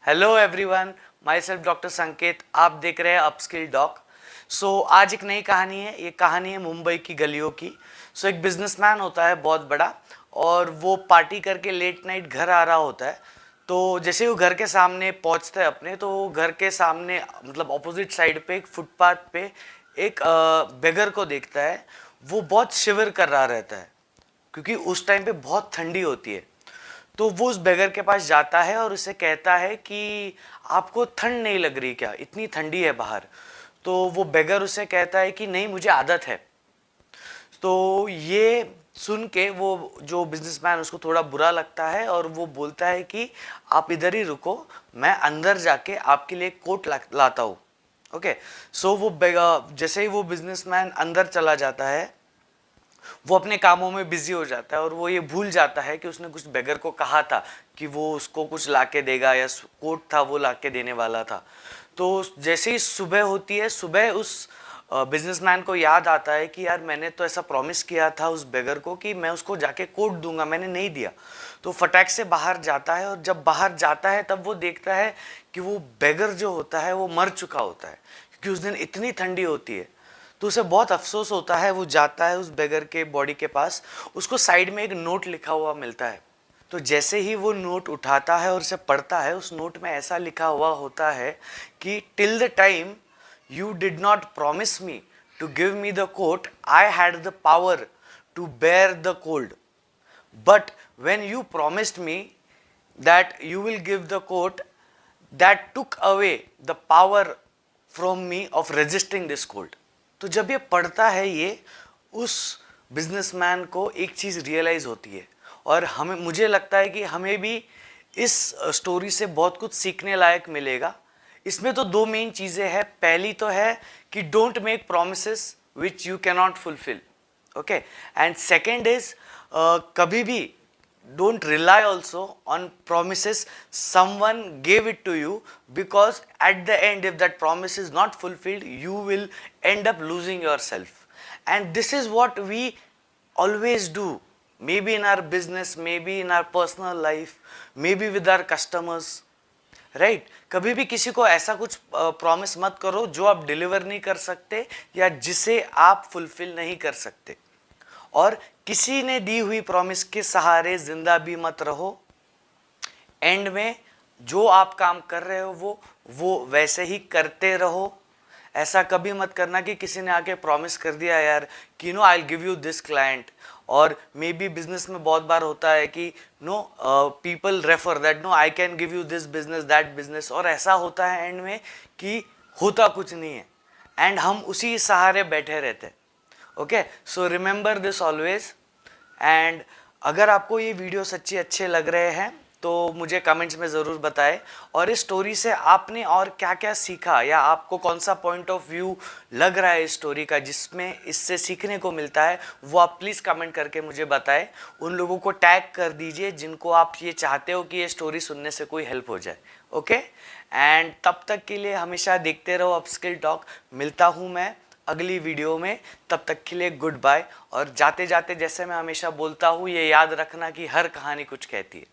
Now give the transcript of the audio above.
Hello everyone, my self doctor संकेत। आप देख रहे हैं अपस्किल डॉक। आज एक नई कहानी है। ये कहानी है मुंबई की गलियों की। एक बिजनेसमैन होता है बहुत बड़ा, और वो पार्टी करके लेट नाइट घर आ रहा होता है। तो जैसे वो घर के सामने पहुंचता है अपने, तो घर के सामने मतलब ऑपोजिट साइड पे एक फुटपाथ पे एक बेगर को देखता है। वो बहुत शिवर कर रहा रहता है क्योंकि उस टाइम पे बहुत ठंडी होती है। तो वो उस बेगर के पास जाता है और उसे कहता है कि आपको ठंड नहीं लग रही क्या, इतनी ठंडी है बाहर। तो वो बेगर उसे कहता है कि नहीं, मुझे आदत है। तो ये सुन के वो जो बिजनेसमैन, उसको थोड़ा बुरा लगता है और वो बोलता है कि आप इधर ही रुको, मैं अंदर जाके आपके लिए कोट लाता हूँ। ओके। वो जैसे ही वो बिजनेसमैन अंदर चला जाता है, वो अपने कामों में बिजी हो जाता है और वो ये भूल जाता है कि उसने कुछ बेगर को कहा था कि वो उसको कुछ लाके देगा, या कोट था वो लाके देने वाला था। तो जैसे ही सुबह होती है, सुबह उस बिजनेसमैन को याद आता है कि यार मैंने तो ऐसा प्रॉमिस किया था उस बेगर को कि मैं उसको जाके कोट दूंगा, मैंने नहीं दिया। तो फटाक से बाहर जाता है, और जब बाहर जाता है तब वो देखता है कि वो बेगर जो होता है वो मर चुका होता है, क्योंकि उस दिन इतनी ठंडी होती है। तो उसे बहुत अफसोस होता है। वो जाता है उस बेगर के बॉडी के पास, उसको साइड में एक नोट लिखा हुआ मिलता है। तो जैसे ही वो नोट उठाता है और उसे पढ़ता है, उस नोट में ऐसा लिखा हुआ होता है कि till the time you did not promise me to give me the coat, I had the power to bear the cold, but when you promised me that you will give the coat, that took away the power from me of resisting this cold. तो जब ये पढ़ता है, ये उस businessman को एक चीज़ realise होती है, और हमें, मुझे लगता है कि हमें भी इस स्टोरी से बहुत कुछ सीखने लायक मिलेगा। इसमें तो दो मेन चीज़ें हैं। पहली तो है कि don't make promises which you cannot fulfil. Okay. And second is, कभी भी don't rely also on promises someone gave it to you, because at the end if that promise is not fulfilled, you will end up losing yourself. And this is what we always do, maybe in our business, maybe in our personal life, maybe with our customers, right? कभी भी किसी को ऐसा कुछ promise मत करो जो आप डिलीवर नहीं कर सकते या जिसे आप फुलफिल नहीं कर सकते। और किसी ने दी हुई प्रॉमिस के सहारे जिंदा भी मत रहो। एंड में जो आप काम कर रहे हो वो वैसे ही करते रहो। ऐसा कभी मत करना कि किसी ने आके प्रॉमिस कर दिया यार कि no I will give you this client, और मे बी बिजनेस में बहुत बार होता है कि no people refer that no I can give you this business that business, और ऐसा होता है एंड में कि होता कुछ नहीं है, एंड हम उसी सहारे बैठे रहते हैं। Okay, so remember this always. And अगर आपको ये वीडियो सच्ची अच्छे लग रहे हैं तो मुझे कमेंट्स में ज़रूर बताएं, और इस स्टोरी से आपने और क्या क्या सीखा, या आपको कौन सा पॉइंट ऑफ व्यू लग रहा है इस स्टोरी का जिसमें इससे सीखने को मिलता है, वो आप प्लीज़ कमेंट करके मुझे बताएं। उन लोगों को टैग कर दीजिए जिनको आप ये चाहते हो कि ये स्टोरी सुनने से कोई हेल्प हो जाए। ओके, एंड तब तक के लिए हमेशा देखते रहो अपस्किल टॉक। मिलता हूँ मैं अगली वीडियो में, तब तक के लिए गुड बाय। और जाते जाते जैसे मैं हमेशा बोलता हूँ, ये याद रखना कि हर कहानी कुछ कहती है।